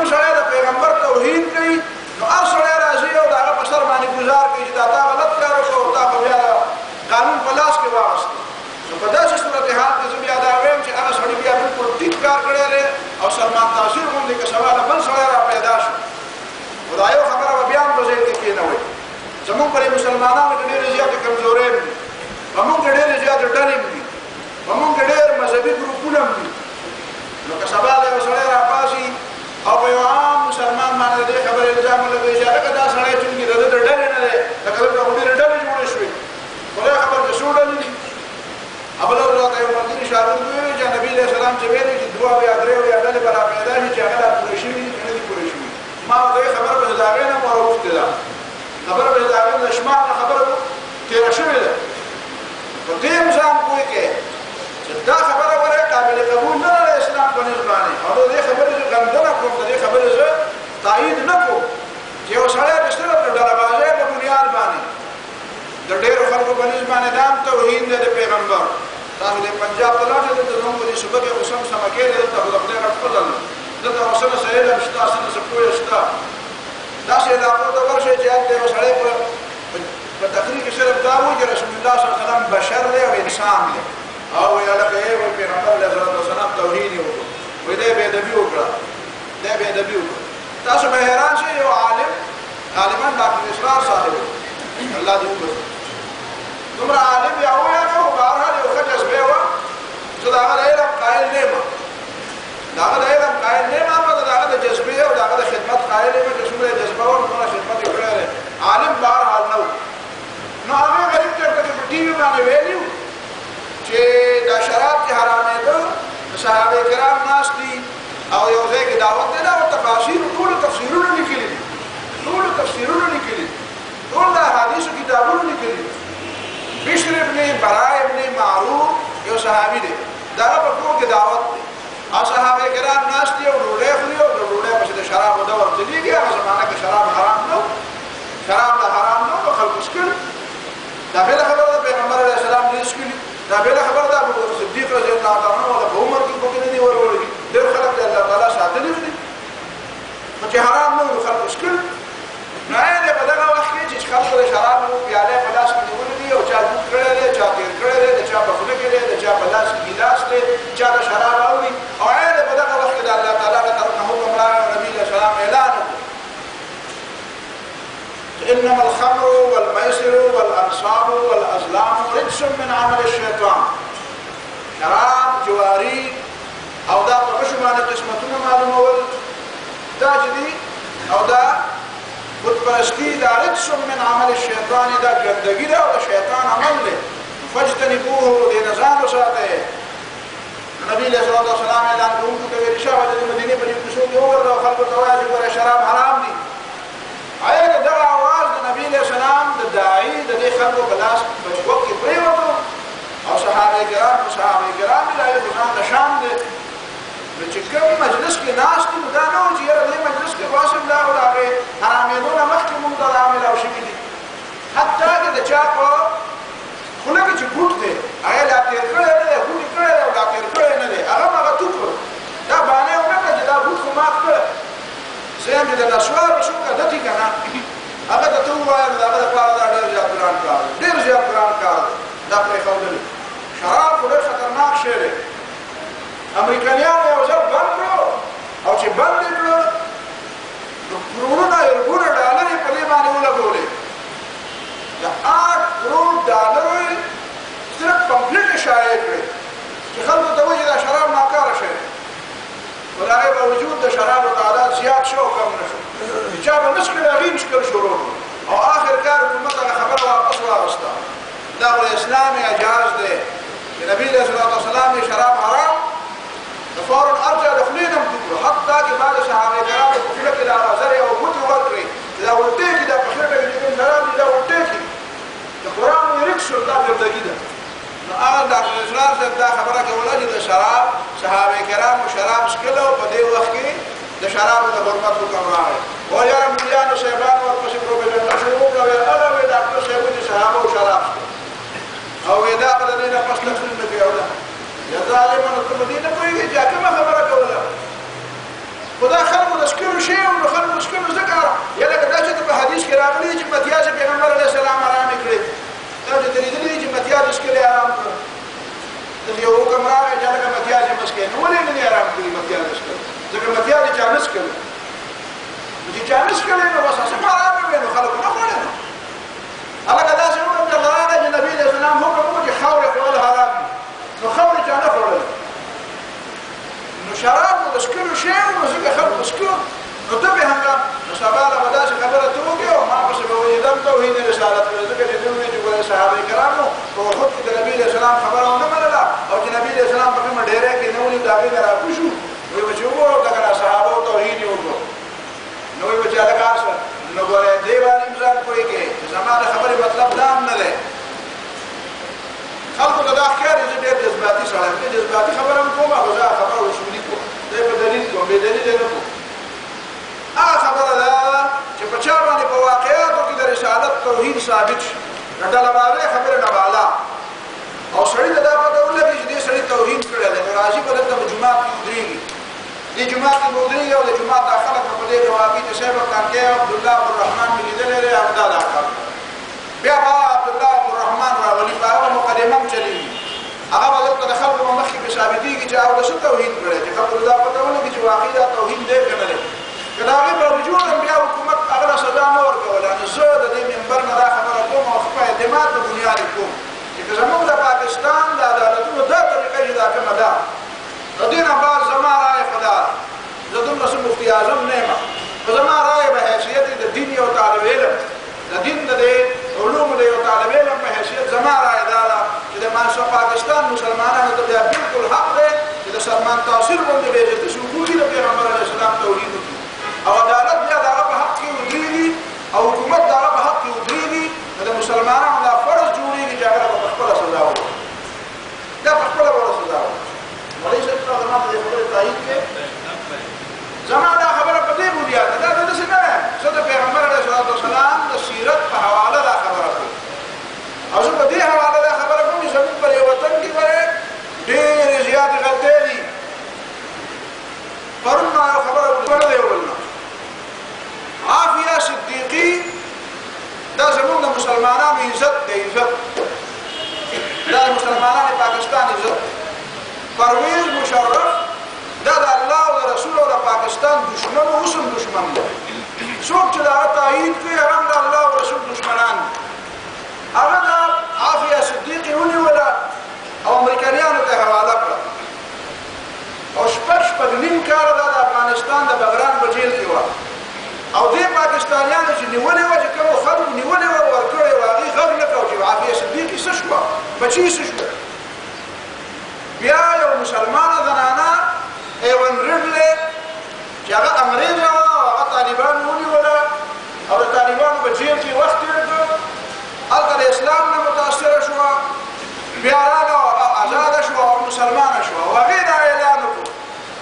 Speaker 1: چې ویلي چې دوه یا درې یا ډلې به را پیدا شي چې هغه لا پوره شوي دي که نه دي پوره شوي ما ورته خبره به د هغې نه مو راوښتې ده خبره به د هغې د شمال نه خبره تېره شوې ده په دې ځان پوه کړې چې دا خبره ولې قابل قبول نه ده د اسلام په نسبت باندې او د دې خبرې زه غندنه کوم د دې خبرې زه تایید نه کوم چې یو سړی د صرف د ډلهبازۍ په بنیاد باندې د ډېرو خلکو په نسبت باندې دا هم توهین دی د پیغمبر تاسو د پنجاب ته لاړ شئ دلته زموږ په دې صوبه کې خو سم سمه کېږي دلته خو د خدای غټ فضل دی دلته خو څه نه علم شته څه نه پوهه شته داسې علاقو ته ورشئ چې هلته یو سړی په تقریر کې صرف دا وایي چې رسول الله صلی الله علیه وسلم بشر دی او انسان دی او وایي هلکه یې وایي پیغمبر علیه الصلاة والسلام توهین یې وکړو وایي دی بې ادبي وکړه دی بې ادبي وکړه تاسو به حیران شئ یو عالمان ډاکټر اسرار صاحب الله دې وبخښي دومره عالم یا وایه نو بهرحال یو ښه جذبه وه زه د هغه د علم قایل نه یم د هغه د علم قایل نه یم اما د هغه د جذبې او د هغه د خدمت قایل یم چې څومره جذبه وه دومره خدمت یې کړی دی عالم بهرحال نه و نو هغې غریب چېرته چې په ټي وي باندې ویلي وو چې دا شراب چې حرامېده صحابه کرام ناست دي او یو ځای کې دعوت دی دا ورته تفاسیر ټولو تفسیرونه لیکلي دي ټولو تفسیرونه لیکلي دي ټول د احادیثو کتابونه لیکلي دي بشر ابن براء ابن معروف یو صحابي دی د هغه په کور کې دعوت دی او صحابه کرام ناست دي او ډوډۍ خوري او د ډوډۍ پسې د شرابو دور چلېږي هغه زمانه کې شراب حرام نه و شراب لا حرام نه و نو خلکو څښل دا بله خبره ده پیغمبر علیه السلام دې څښلي دا بله خبره ده ابوبکر صدیق رضی الله تعالی عنه په عمر کې پکې نه دي ورولي ډېر خلک د الله تعالی ساتلي دي نو چې حرام نه و نو خلکو څښل نو دی په دغه وخت کې چې خلکو د شرابو پیالې په لاس کې نیولې دي او چا دود کړی دی چا تېر کړی دی د چا په خوله کې دی د چا په لاس کې ګیلاس دی چا د شراب اوري او دی په دغه وخت کې د الله تعالی له طرف نه حکم راغی نبي علیه السلام اعلان وکړو انما الخمر والميسر والانصاب والازلام رجس من عمل الشیطان شراب جواری او دا په غشو باندې قسمتونه معلومول دا چې دي او دا بتپرستی دا رجس من عمل الشیطان دا ګندګي ده او د شیطان عمل دی فاجتنبوه دې نه ځان وساتئ نبي علیه الصلاة والسلام اعلان کوونکو ته ویل شوی د مدینې په دې کوڅو کې وګرځه او خلکو ته وایه چې ګوره شراب حرام دي آیا دغه اواز د نبي علیه السلام د داعي د دې خلکو په لاس په وخت کې پرېوتو او صحابه کرام دي د هغې خو ځان ته شان دی نو چې کوم مجلس کې ناست دي نو دا نه و چې یاره دې مجلس کې واسم دا او د هغې حرامېدو نه مخکې مونږ ته دا ملاو شوي دي حتی که د چا په خوله کې چې ګوټ دی هغې لا تېر کړی نه دی ګوټ یې کړی دی او لا تېر کړی نه دی هغه هم هغه تو کړو دا بهانه یې ونه کړه چې دا ګوټ خو مات کړه سیم چې د نسوارو شو که دتي که نه هغه ته ته ووایه نو د هغه دپاره دا ډېر زیات ګران کار دی ډېر زیات ګران کار دی دا پرېښودلي شراب خو ډېر خطرناک شی دی امریکایانو یو ځل بند کړو او چې بند یې کړو نو کرورونه اربونه ډالر یې په دې باندې ولګولې د 8 کروڑ ډالر یې صرف پمفلټ یې شایع کړې چې خلکو ته وایي چې دا شراب ناکاره شی دی خو د هغې باوجود د شرابو تعداد زیات شو او کم نه شو چې چا به نه څښل هغې هم څښل شروع کړو او آخر کار حکومت هغه خبره واپس واخېسته دا خو د اسلام اعجاز دی چې نبي علیه الصلاة والسلام یې شراب حرام فورا ارجع د خولې نه هم تو کړو حتی چې بعد صحابه کرامو په خوله کې د هغه زرې او ګوتې ورکړې چې دا ولټې کړي دا په خېټه کې چې کوم شراب دي دا ولټې کړي د قرآن یې شو دا ګردګي ده نو هغه ډاکټر اسرار صاحب دا خبره کوله چې د شراب صحابه کرامو شراب څښل او په دې وخت کې د شرابو د حرمت حکم راغی و یاره ملیانو صاحبانو ورپسې پروپیګنډه شروع کړه ویل هغه وایي ډاکټر صاحب چې صحابو شراب څښل او وایي دا به د دې نه پس تقریر نه کوي او ده یا ظالمانو ته په دې نه پوهېږي چې کومه خبره کوله خو دا خلکو د څښلو شی و نو خلکو څښلو ځکه یا لکه دا چې په حدیث کې راغلي دي چې متیاز پیغمبر علیه السلام حرامې کړې دا چې ته لیدلي دي چې متیاز څښلی حرام کړه دلته یو حکم راغی چې هلکه متیاز یې مه څښئ نو ولې نه دي حرام کړي متیاز یې څښل ځکه متیاز یې چا نه څښلی نو چې چا نه څښلی نو بس هسې حرامې وې نو خلکو نه خوړې نو هلکه داسې حکم درته راغی چې نبي علیه السلام حکم وکړو چې خاورې خوړل حرام دي نو خاورې چا نه خوړل نو شراب نو د څښلو شی و نو ځکه خلکو څښلو نو ته به هغه سبا له ودا چې خبره ته وکړې او ما پسې به ویدم توحید رسالت ځکه چې دوی چې ګوره صحابه کرامو په وخت کې د نبی علیه السلام خبره ونه منله او چې نبی علیه السلام په کومه ډیره کې نه ولې د هغې نه راکوشو وایي به چې وګورو دغه صحابو توحید یې وکړو نو وایي به چې هلکه هر څه نو ګوره دې باندې ځان پوهېږې چې زما د خبرې مطلب دا هم نه دی خلکو ته دا ښکاري زه ډېر جذباتي سړی یم جذباتي خبره هم کوم خو زه خبره اصولي کوم زه یې په دلیل کوم بې دلیله نه کوم هغه خبره دا ده چې په چا باندې په واقعاتو کې د رسالت توحید ثابت شي د ډلهبازۍ خبرې نه بالا او سړي ته دا پته ولګي چې دې سړي توحید کړی دی نو راځي به دلته په جومات کې ودرېږي دې جومات کې به ودرېږي او د جومات دا خلک به په دې جوابي چې صاحب کانکې عبدالله عبدالرحمن مې لیدلی دی او دا کار بیا به عبدالله عبدالرحمن راولي په هغه مقدمه هم چلېږي هغه به دلته د خلکو په مخکې پرې ثابتېږي چې هغه څه توحید کړی چې خلکو ته دا پته ولګي چې واقعي دا توحید دی که نه دی که د هغې باوجود هم بیا حکومت هغه له سزا نه ورکوله نو زه د دې منبر نه دا خبره کوم او خپل اعتماد د بنیاد یې کوم چې که زموږ د پاکستان د عدالتونو دا طریقه چې دا کومه ده د دې نه بعد زما رایې خو دا زه دومره څه مفتي اعظم نه یم خو زما رایې به حیثیت د دین یو طالب علم د دین د دې علومو د یو طالب علم په حیثیت زما رایې دا ده چې د پاکستان مسلمانانو ته بیا بالکل حق دی چې د سلمان تاثیر باندې بېعزتي شي وګوري د پیغمبر علیه السلام توحید وکړي او عدالت بیا د هغه په حق کې ودرېږي او حکومت د هغه په حق کې ودرېږي نو د مسلمانانو دا فرض جوړېږي چې هغه به په خپله سزا وکړي دا په خپله به سزا وکړي مولوي صاحب صاحب زما په دې خبرې تایید کې زما دا خبره په دې بنیاد ده دا داسې نه ده زه د پیغمبر علیه السلام د سیرت په حواله دا خبره کوم او زه په دې حواله دا خبره کوم چې زموږ په دې وطن کې به ډېرې زیاتې غلطۍ دي پرون ما یو خبره وکړه دی وبلنه عافیه صدیقي دا زموږ د مسلمانانو عزت دی عزت دا د مسلمانانو پاکستان عزت پرویز مشرف دا د الله او د رسول او د پاکستان دشمن او اوس هم دشمن دی څوک چې د هغه تایید کوي هغه هم د الله او رسول دشمنان هغه د عافیه صدیقي ونیوله او امریکایانو ته حواله کړه او شپږ نیم کاله دا د افغانستان د بغران په جیل کې وه او دې پاکستانیانو چې نیولې وه چې کومو خلکو نیولې وه ورکړې وه هغې غږ نه کړو چې عافیه صدیقي څه شوه بچي څه شوه بیا یو مسلمانه زنانه ایون ریډلې چې هغه انګریزه وه او هغه طالبانو ونیوله او د طالبانو په جیل کې وخت تېر کړ هلته د اسلام نه متاثره شوه بیا راغله او ازاده شوه او مسلمانه شوه او هغې دا اعلان وکړو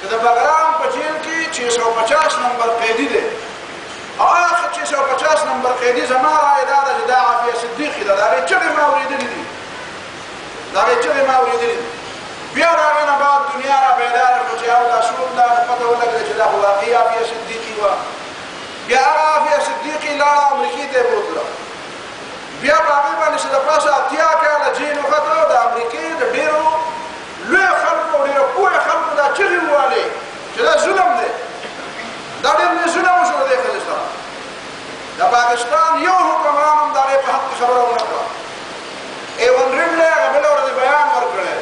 Speaker 1: چې د بغرام په جیل کې 650 نمبر قیدي دی او هغه 650 نمبر قیدي زما رایې دا ده چې دا عافیه صدیقي ده د هغې چغې ما اورېدلي دي د هغې چغې ما اورېدلي دي بیا د هغې نه بعد دنیا را بیداره کړو چې او دا څوک ده پته ولګېده چې دا خو واقعي عافیه صدیقي وه بیا هغه عافیه صدیقي لاړه امریکې ته یې بوتله بیا په هغې باندې چې د پاسه 80 کاله جیل وختله د امریکې د ډېرو لویو خلکو او ډېرو پوهې خلکو دا چغې ووالې چې دا ظلم دی دا ډېر لوی ظلم وشو د دې ښځې سره د پاکستان یو حکمران هم د هغې په حق کې خبره ونه کړه ایون ریډلې هغه بله ورځ بیان ورکړی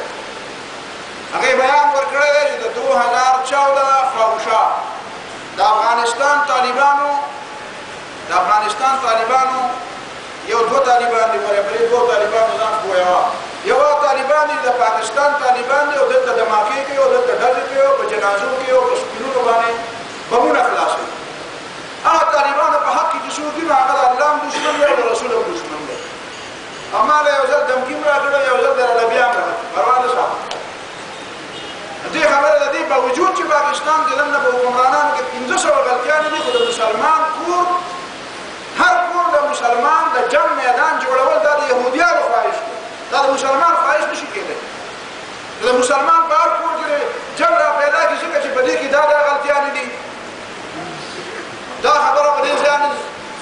Speaker 1: هغې بیان ورکړی دی چې د 2014 خواوشا د افغانستان طالبانو یو 2 طالبان دي برابرې 2 طالبانو ځان پوهوه یو طالبان دي د پاکستان طالبان دي او دلته دماکې کوي او دلته ډزې کوي او په جنازو کې او په سکولونو باندې بمونه خلاصوي هغه طالبانو په حق کې چې څوک دي نو هغه د الله هم دشمن دی او د رسول هم دشمن دی اما له یو ځل دمکي هم راکړی یو ځل دراله بیا هم راکړي پروا نه شته دې خبره د دې باوجود چې پاکستان کې دننه په حکمرانانو کې 1500 غلطیانې دي خو د مسلمان کور هر کور د مسلمان د جنګ میدان جوړول دا د یهودیانو خواهش دی دا د مسلمان خواهش نشي کېدی د مسلمان په هر کور کې جنګ را پیدا کړي ځکه چې په دې کې دا غلطیانې دي دا خبره په دې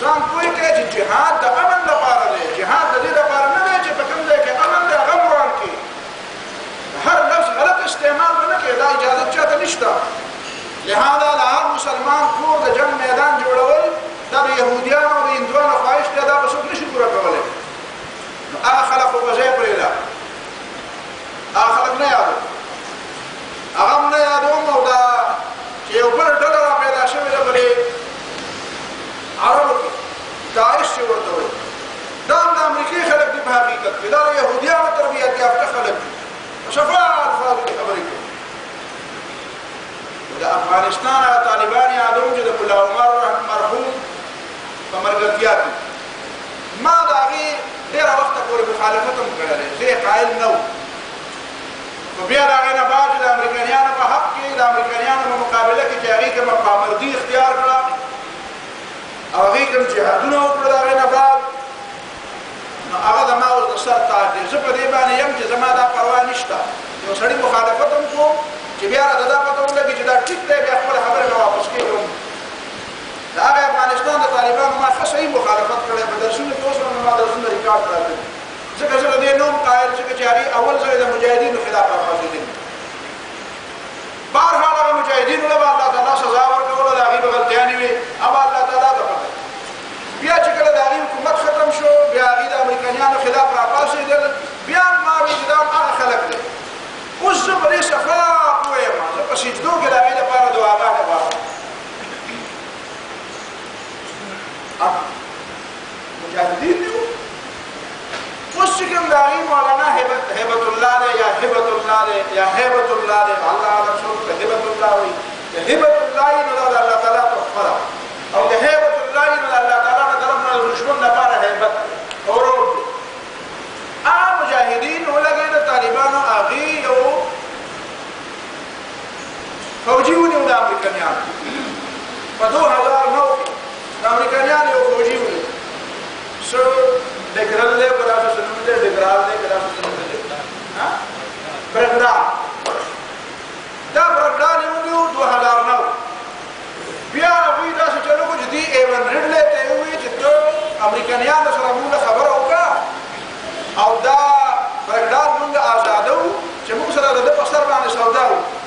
Speaker 1: ځان پوه کړئ چې جهاد د امن لپاره دی جهاد د دې لپاره نه دی چې په کوم ځای کې امن دی هغه وران کړي هر لفظ غلط استعمال نه کړي دا اجازه چاته نشته لهذا د هر مسلمان کور د جنګ میدان جوړول دا د یهودیانو او د هندوانو خواهش دی دا به څوک نشي پوره کولی نو هغه خلک خو به ځای پرېږده هغه خلک نه یادوم هغه هم نه یادوم او دا چې یو بل ډله را پیدا شوې ده بلې د افغانستان طالبان یادوم چې د ملا عمر مرحوم په مرګتیا کې ما د هغې ډېره وخته پورې مخالفت هم کړی زه یې قایل نه وم نو بیا د هغې نه بعد چې د امریکایانو په حق کې د امریکایانو په مقابله کې چې هغې کومه پامردي اختیار کړه او هغې کوم جهادونه وکړه د هغې نه بعد نو هغه زما اوس د سر تاج دی زه په دې باندې یم چې زما دا پروا نشته یو سړي مخالفت هم کوم چې بیا راته دا پته ولګي چې دا ټیک دی بیا خپله خبره مې واپس کېږم د هغه افغانستان د طالبانو ما ښه صحیح مخالفت کړی په درسونو کې اوس هم ما درسونه ریکارډ کړل ځکه زه د دې نوم قایل ځکه چې هغې اول ځل د مجاهدینو خلاف راپاڅېدلي بهرحال هغه مجاهدینو له به الله تعالی سزا ورکوله د هغې به غلطیانې وې او الله تعالی ته پته بیا چې کله د هغې حکومت ختم شو بیا هغې د امریکایانو خلاف راپاڅېدل بیا هم ما وې چې دا هم هغه خلک دی اوس زه په دې صفا پوه یم زه په سجدو کې د هغې لپاره دعاګانې غواړم مجاهدین دي اوس چې کوم د هغې مولانا هیبت الله دی یا هبت الله دی یا هیبت الله دی الله اعلم څوک ته هبت الله وایي د هبت الله وي نو دا د الله تعالی تحفه ده او د هیبت الله وي نو د الله تعالی نه طرف نه د دشمن لپاره هیبت او روب دی هغه مجاهدین ولګوي د طالبانو هغې یو فوجي ونیو د امریکایانو په 2009 کې د امریکایانو یو فوجي ونیو څه ډګرل دی که داسې څه نوم دی ډګرال دی که داسې څه نوم دی برګډال دا برګډال یې ونیو 2009 بیا هغوی داسې چلو کړو چې دې A100 ته یې وویل چې ته امریکایانو سره موږ خبره وکړه او دا برګډال موږ آزادو چې موږ سره د ده په سر باندې سودا وکړو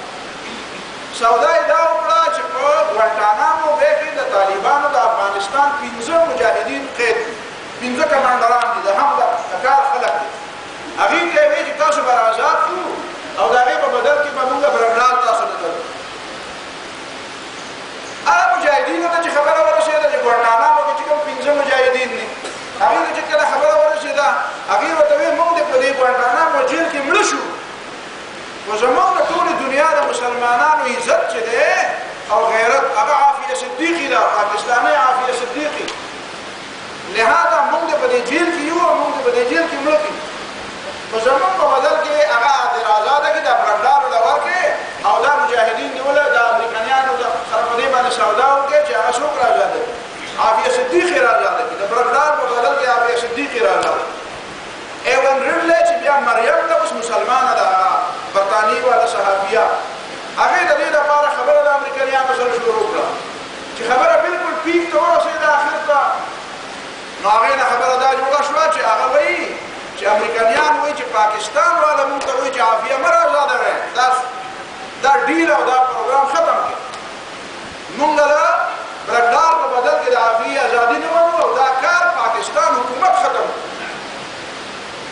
Speaker 1: سودا یې دا وکړه چې په ګوانټانامو بې کې د طالبانو د افغانستان 15 مجاهدین قید دي 15 کمانډران دي د هم د کار خلک دي هغې ته یې وایي چې تاسو به آزاد کړو او د هغې په بدل کې به موږ برګډال تاسو ته درکړو هغه مجاهدینو ته چې خبره ورسېده چې ګوانټانامو کې چې کوم 15 مجاهدین دي هغې ته چې کله خبره ورسېده هغې ورته وایي موږ د په دې ګوانټانامو جیل کې مړه شو خو زموږ د ټولې دنیا د مسلمانانو عزت چې دی او غیرت هغه عافیه صدیقي ده پاکستاني عافیه صدیقي لهذا موږ د په دې جیل کې یو او موږ د په دې جیل کې مړه کړي خو زموږ په بدل کې هغه اعتراضات ده چې دا برګډالو له ورکړې او دا مجاهدین دي ولې د امریکایانو سره په دې باندې سودا وکړي چې هغه څوک راځي عافیه صدیقي راځي د برګډال په بدل کې عافیه صدیقي راځي A100 چې بیا مریم ده اوس مسلمانه ده برطانیې والا صحابیه هغې د دې لپاره خبره د امریکایانو سره شروع کړه چې خبره بالکل پیک ته ورسېده اخر ته نو هغې نه خبره دا جوړه شوه چې هغه وایي چې امریکایان وایي چې پاکستان والا موږ ته وایي چې عافیه مه راازادوئ دا ډیل او دا پروګرام ختم کړي موږ د برګډال په بدل کې د عافیې ازادي نه منو او دا کار پاکستان حکومت ختم کړي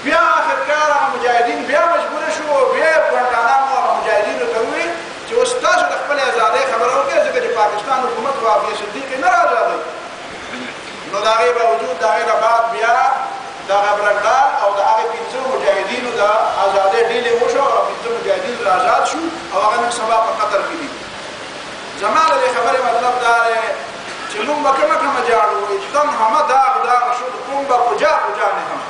Speaker 1: بیا آخر کار هغه مجاهدین بیا مجبوره شو بیا یې ګوانټانامو هغه مجاهدینو ته وویل چې اوس تاسو د خپلې ازادۍ خبره وکړئ ځکه چې پاکستان حکومت خو عافیه صدیقي نه راازادوي نو د هغې باوجود د هغې نه بعد بیا دغه برګډال او د هغې 15 مجاهدینو د ازادۍ ډیلې وشو او 15 مجاهدین را آزاد شو او هغه نن سبا په قطر کې دي زما د دې خبرې مطلب دا دی چې موږ به کومه جاړو تم همه داغ داغ شد کوم به کجا کجا نه هم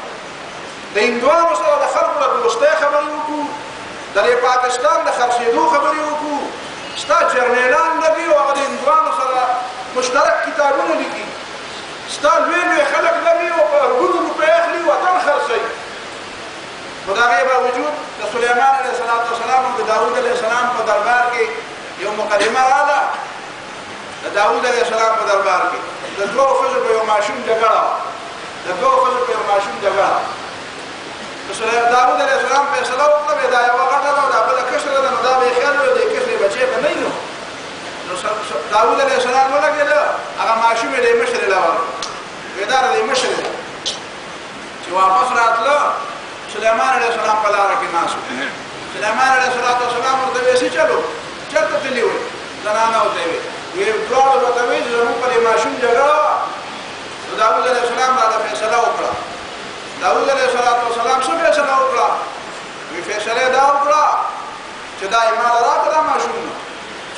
Speaker 1: د هندوانو سره د خلکو د دوستۍ خبرې وکړو د پاکستان د خرڅېدو خبرې وکړو ستا جرنیلان لګي او هغه د هندوانو سره مشترک کتابونه لیکي ستا لوی لوی خلک لګي او په ارګونو روپۍ اخلي وطن خرڅوي خو د هغې باوجود د سلیمان علیه السلام او د داود علیه السلام په دربار کې یو مقدمه راغله د داود علیه السلام په دربار کې د دوو ښځو په یو ماشوم جګړه داود علیه السلام فیصله وکړه دا یوه غټه ده او دا بله کشره ده نو دا به یې خیال وي د دې کشرې بچی به نه وي نو داود علیه السلام ولګېده هغه ماشوم یې د یې مشرې له ورکړ وایي دا د یې مشرې ده چې واپس راتله سلیمان علیه السلام په لاره کې ناست و سلیمان علیه السلام ورته وایي څه چلو چېرته تللي وئ زنانه ورته یې وایي دواړو ورته وایي چې زموږ په دې ماشوم جګړه وه نو داود علیه السلام راته فیصله وکړه داود علیه السلام څه فیصله وکړه وایي فیصله یې دا وکړه چې دا یې ماله راکړه دا ماشوم نو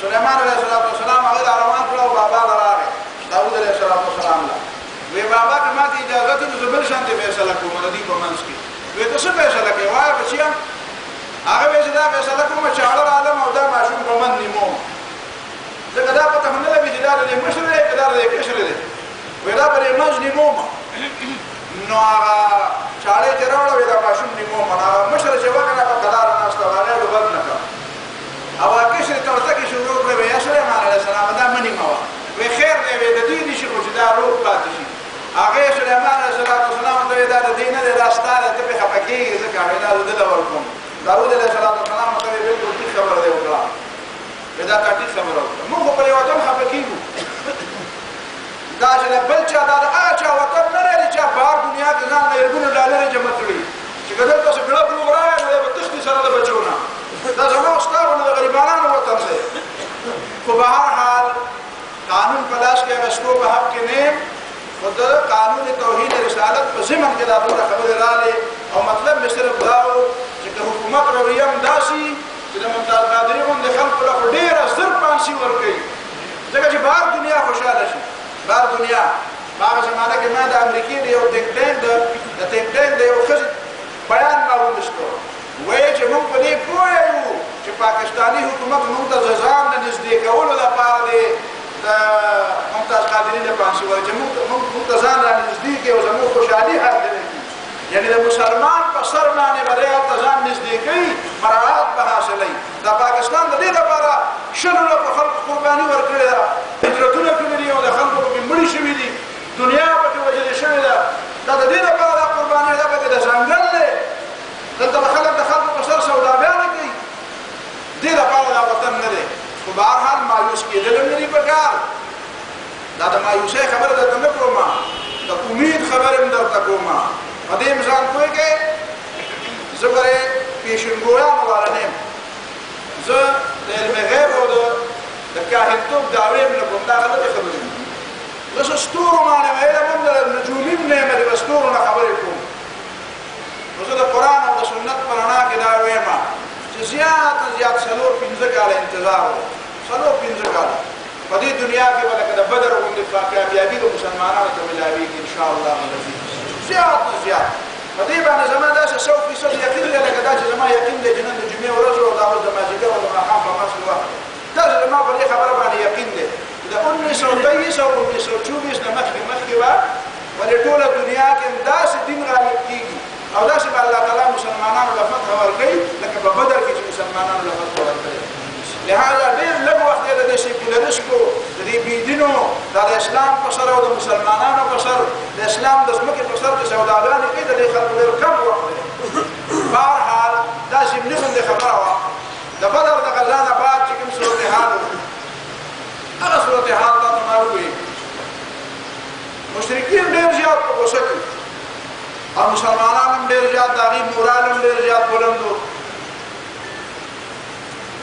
Speaker 1: سليمان عليه الصلاة والسلام هغه روان کړ او بابا راغی داوود عليه الصلاة والسلام له وی بابا که ما ته اجازه ته زه بل شانتې فیصله کوم د دې په منځ کې وی ته څه فیصله کوې وایه بچیه هغه وی چې دا فیصله کوم چې اړه عالم او دا ماشوم په من نیموم ځکه دا پته هم نه لګي چې دا د مشر دی که دا د کشر دی وی دا په دې منځ نیموم نو هغه چاړې چې راوړه وی دا ماشوم نیموم هغه مشر چې وکنه په قلاره ناسته هغه یې ډوبل نه کړه او کشر ته ورته کې شروع کړه وی یا سلیمان علیه السلام دا مه نیموه وی خیر دی وی د دوی نشي خو چې دا روغ پاتې شي هغه سليمان عليه السلام ته دا د دین نه راسته ده ته په خپه کېږي ځکه هغه دا د ورکوم داوود عليه السلام ته بالکل ټیک خبره دی وکړه دا ټیک خبره وکړه موږ په یو وطن خپه کېږو دا چې بل چا دا هغه چا وطن نه لري چې بهر دنیا کې ځان لرګونه ډالر جمع کړي چې کله تاسو بلا بلو راځي نو به تختی سره د بچونه دا زموږ ستاسو د غریبانو وطن دی خو به هر حال قانون په لاس کې غشتو په حق کې نه خود قانون توحید رسالت په ضمن کې دا ټول خبره رااله او مطلب مې صرف دا و چې حکومت رویه هم داسي چې د ممتاز قادری هم د خلکو له ډېره زر پانسي ورکوي ځکه چې بهر دنیا خوشحاله شي بهر دنیا په هغه زمانه کې ما د امریکې د یو تک ټانک د یو ښځې بیان ما ولوسته وایي چې موږ په دې پوه یو چې پاکستاني حکومت موږ ته د ځان د نږدې کولو لپاره دی د ممتاز قادری د پانسي وایي چې موږ ته ځان را نږدې کوي او زموږ خوشحالي حاصله کړي یعنی د مسلمان په سر باندې به دی هلته ځان نږدې کوي مراعات به حاصلوي د پاکستان د دې لپاره شلو په خلکو قرباني ورکړې ده هجرتونه کړي دي او د خلکو پکې مړي شوي دي دنیا پکې وژلې شوې ده دا د دې لپاره دا قرباني ده پکې د ځنګل دی دلته به خلک د خلکو په سر سوداګانې کوي دې لپاره دا وطن نه دی خو به هر حال مایوس کېدل هم نه دي پکار دا د مایوسۍ خبره درته نه کوم د امید خبره هم درته کوم په دې مثال پوهېږئ زه برې پیشنګویانو والا نه یم زه د علم غیب او د کاهنتوب دعوې هم نه کوم دا غلطې خبرې دي زه څه ستورو باندې علم هم د نجومي هم نه یم د ستورو نه خبرې کوم نو زه د قرآن او د سنت په رڼا کې دا وایم چې زیات زیات 4-5 کاله انتظار و 4-5 کاله په دې دنیا کې به لکه د بدر غوندې کامیابي به مسلمانانو ته ملاوېږي انشاءالله زیات زیات په دې باندې زما داسې 100% یقین دی لکه دا چې زما یقین دی چې نن د جمعې ورځ او دا اوس د مازدیګر او د ماښام په منځ کې وخت داسې زما په دې خبره باندې یقین دی د 1923 او 1924 نه مخکې به ولې ټوله دنیا کې داسې دین غالب کېږي او داسې به الله تعالی مسلمانانو له فتح ورکوي لکه په بدر کې چې مسلمانانو له فتح ورکوي لهذا ډېر لږ وخت دی د سیکولرسټو د دې بېدینو دا د اسلام په سر او د مسلمانانو په سر د اسلام د ځمکې په سر چې سوداګانې کوي د دې خلکو ډېر کم وخت دی بهرحال داسې ملي غوندې خبره وه د بدر د غزا نه بعد چې کوم صورتحال و هغه صورتحال تاسو ما وګورئ مشرکین ډېر زیات په غوسه کې او مسلمانان هم ډېر زیات د هغوی مورال هم ډېر زیات بلند و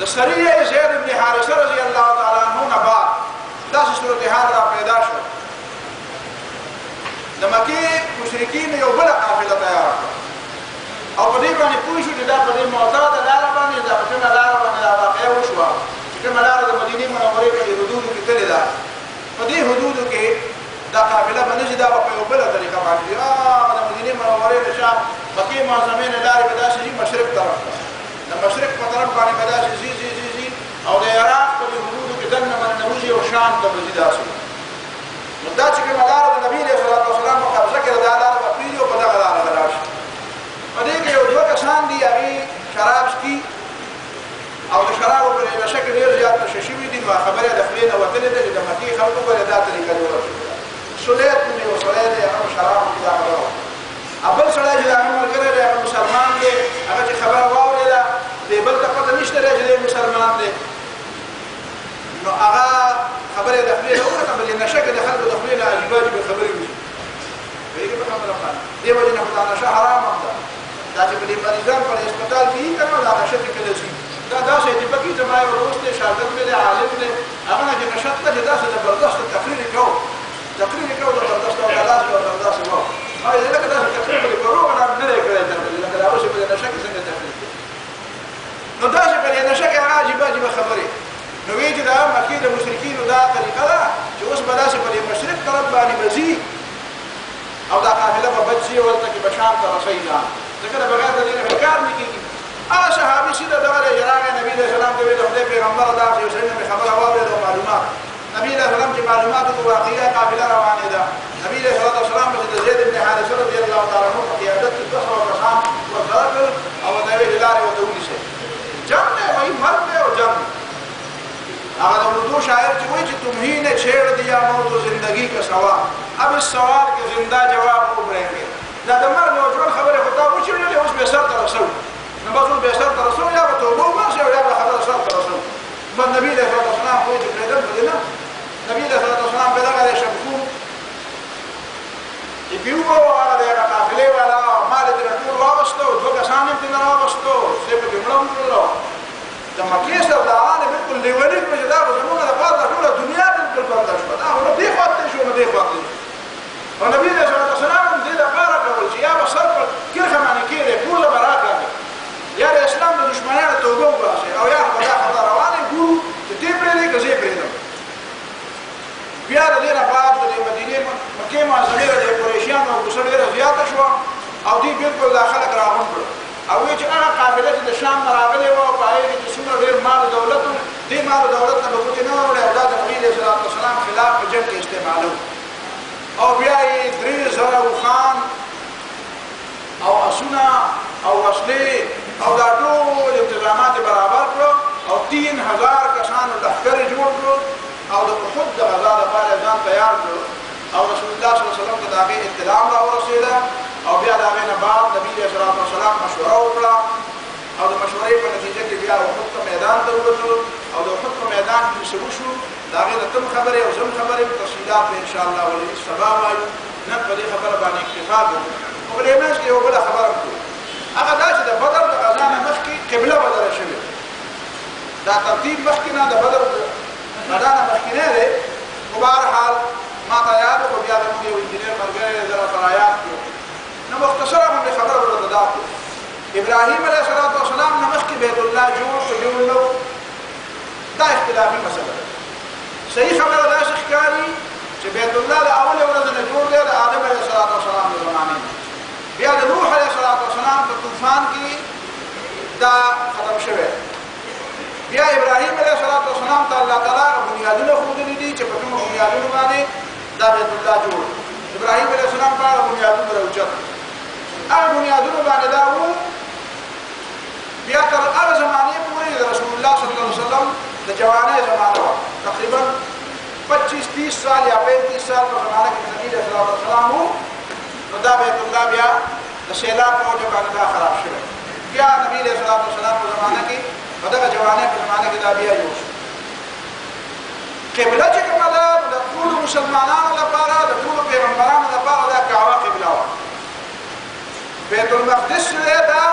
Speaker 1: د سریه زید بن حارثه رضی الله تعالی عنه نه بعد داسې صورتحال را پیدا شو د مکې مشرکین یو بله قافله تیاره کړه او په دې باندې پوه شو چې دا په دې معتاده لاره باندې دا په کومه لاره باندې دا واقعه وشوه چې کومه لاره د مدینې منورې په حدودو کې تللې ده په دې حدودو کې دا قافله به نه شي دا به په یو بله طریقه باندې وي د مدینې منورې د شام مکې معظمې نه لارې به داسې ځي مشرق طرف ته د مشرق په طرف باندې به داسې ځي او د عراق په حدودو کې دننه باندې نوځي او شام ته به ځي داسې نو دا چې کومه لاره د نبي علیه الصلاة والسلام په قبضه کې ده دا لاره به پرېږدي او په دغه لاره به لاړ شي په دې کې یو 2 کسان دي هغې شراب څکي او د شرابو په نشه کې ډېر زیات نشه شوي دي نو خبره د خولې نه وتلې ده چې د مکې خلکو به دا طریقه جوړه شوې ده سلیت نوم یو سړی دی هغه شرابو کې دا خبره وه بل سړی چې د هغه ملګری دی هغه مسلمان دی هغه چې خبره واورېده دې بل ته پته نشته دی چې دی مسلمان دی نو هغه خبرې د خولې نه وکړه بلې نشه کې د خلکو د خولې نه عجیبه عجیبه خبرې وشي پوهېږې په خبره باندې دې وجې نه خو دا نشه حرام هم ده دا چې په دې مریضان په هسپتال کې وي که نه دا نشه چې کله ځي دا داسې چې پکې زما یو دوست دی شاګرد مې دی عالم دی هغه نه چې نشه ته چې داسې زبردسته تقریر یې کوو زبردسته او د لاس ورته داسې وه لکه داسې تقریر به دې په روغه نه دی کړی لکه دا اوس یې په دې نشه کې څنګه تقریر کوي نو داسې په دې نشه کې هغه عجیبه عجیبه خبرې نو وی چې دا مکې د مشرکینو دا طریقه ده چې اوس به داسې په مشرق طرف باندې بځي او دا قافله به بچي ورته کې به شام ته رسوي ځان ځکه د بغیر د دې نه انکار نه کېږي هغه صحابي چې دغه راغی نبي علیه السلام ته ویل د خدای پیغمبر دا چې اوسنۍ مې خبره واورېده او معلومات نبی علیه السلام چې معلومات د واقعي قافله روانه ده نبی علیه السلام چې د زید بن حارثه رضی الله تعالی عنہ په قیادت کې 200 کسان ورسره او د ویل لارې ورته ونیسي جنگ ہے وہی مرد ہے اور جنگ اگر اردو شاعر کی وہی کہ تمہیں نے چھیڑ دیا موت و زندگی کا سوال اب اس سوال کے زندہ جواب وہ بریں گے نہ دمر نوجوان خبر خطا وہ چھیڑ لے اس بے سر ترسو نہ بس اس بے سر ترسو یا تو وہ ما سے یا خبر سر ترسو من نبی علیہ السلام کوئی جو پیدا بدنا نبی علیہ السلام پیدا کرے شبکو یہ بھی وہ والا دے قافلے والا مال دے ټول واغستو دو کسان دې نه واغستو چې په جمله کړو د مکې سرداران بالکل لیونی په جدا زموږ د پاره ټول دنیا بالکل بند شو دا نو دې خاطر شو نو دې خاطر او نبی صلی الله علیه وسلم دې د پاره کول چې یا بسر پر کړه باندې کېږي ټول برکه یا د اسلام د دشمنانو توبه وباسي او یا خدای خبر روانه ګورو چې دې پرې دې کزې پرې ده بیا د دې نه بعد د مدینه مکې معظمه د قریشیانو او غسل ډیره زیاته شو او دې بالکل داخله راغون کړ او چې هغه قافله چې د شام راغلي و په هغه کې څومره ډیر مال دولت دې مال دولت نه بوتي نه وروړي او د نبی صلی الله علیه وسلم خلاف په جنگ کې استعمالو او بیا یې 3000 خان او اسونه او وسلې او دا ټول انتظامات برابر کړو او 3000 کسانو لښکر جوړ کړو او د خود د غزا لپاره ځان تیار کړو او رسول الله صلی الله علیه وسلم ته دا غي اطلاع راورسېده او بیا دا غي نه بعد نبی صلی الله علیه وسلم مشوره وکړه او د مشورې په نتیجه کې بیا خود په میدان ته ووتو او د خود په میدان کې څه وشو دا غي د تم خبره او زم خبره په تفصیلات ان شاء الله ولې سبا وایو نن په دې خبره باندې اکتفا وکړو او په دې منځ کې یو بل خبره کوو هغه دا چې د بدر د غزا نه مخکې قبله بدله شوې دا ترتیب مخکې نه د بدر مدانه مخکینه ده په بهر حال ما ته یاد او بیا د موږ یو انجنیر مرګره زرا فرایات کړو نو مختصره باندې خبره ورته دا ابراهیم علیه السلام نه مخکې بیت الله جوړ نو دا اختلافي مسله ده صحیح خبره دا ښکاري چې بیت الله د اول ورځ نه جوړ دی د آدم علیه السلام د زمانه بیا د نوح علیه السلام په طوفان کې دا ختم شوه بیا ابراهیم علیه السلام ته الله تعالی بنیادونه خودلې دي چې په کوم بنیادونو باندې دا بیت الله جوړ ابراهیم علیه السلام په بنیادونو راوچت هغه بنیادونو باندې دا وو بیا تر هغه زمانه پورې رسول الله صلی الله علیه وسلم د جوانۍ زمانه تقریبا 25-30 سال یا 35 سال په زمانه کې نبی صلی الله علیه وسلم وو نو دا بیت الله بیا د سیلاب په وجه باندې خراب شوه بیا نبی صلی الله علیه وسلم په زمانه کې دغه جوانه په زمانه کې دا بیا جوړ شو قبله چې کومه ده د ټول مسلمانانو لپاره د ټول پیغمبرانو لپاره دا کعبه قبله وه بیت المقدس دا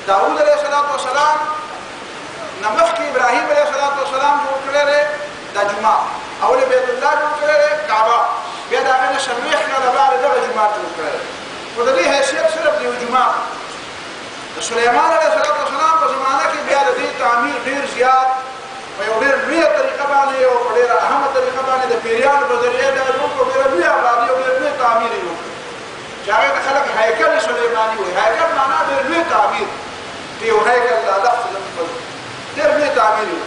Speaker 1: داود علیه السلام نه مخکې ابراهیم علیه السلام جوړ کړی دی دا جومات اول بیت الله جوړ کړی دی کعبه بیا د هغې نه 40 کاله بعد دغه جومات جوړ کړی دی خو د دې حیثیت صرف د یو جومات د سلیمان علیه السلام په زمانه کې بیا د دې تعمیر ډېر زیات په یو ډېر لویه طریقه باندې او په ډېره اهمه طریقه باندې د پیریانو په ذریعه دا جوړ کړو ډېره لویه آبادي او ډېر لوی تعمیر یې وکړ چې هغې ته خلک هیکل سلیماني وایي هیکل معنا ډېر لوی تعمیر چې یو هیکل دا لفظ ډېر لوی تعمیر یې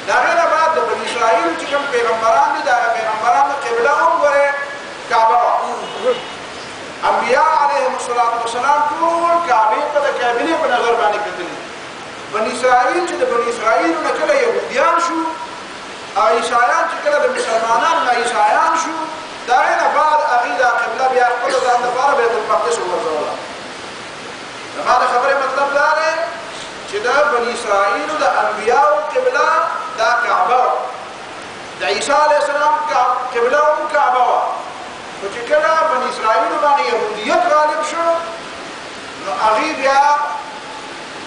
Speaker 1: د هغې نه بعد د بني اسرائیلو چې کوم پیغمبران دي د هغه پیغمبرانو قبله هم ګورې کعبه وه انبیاء علیهم السلام ټول کعبې ته د کابینې په نظر باندې کتلي بني اسرائیل چې د بني اسرائیلو نه کله یهودیان شو او عیسایان چې کله د مسلمانانو نه عیسایان شو د هغې نه بعد هغوی دا قبله بیا خپله ځان لپاره بیت المقدس وګرځوله زما د خبرې مطلب دا دی چې د بني اسرائیلو د انبیاو قبله دا کعبه وه د عیسی علیه السلام قبله هم کعبه وه خو چې کله بني اسرائیلو باندې یهودیت غالب شو نو هغوی بیا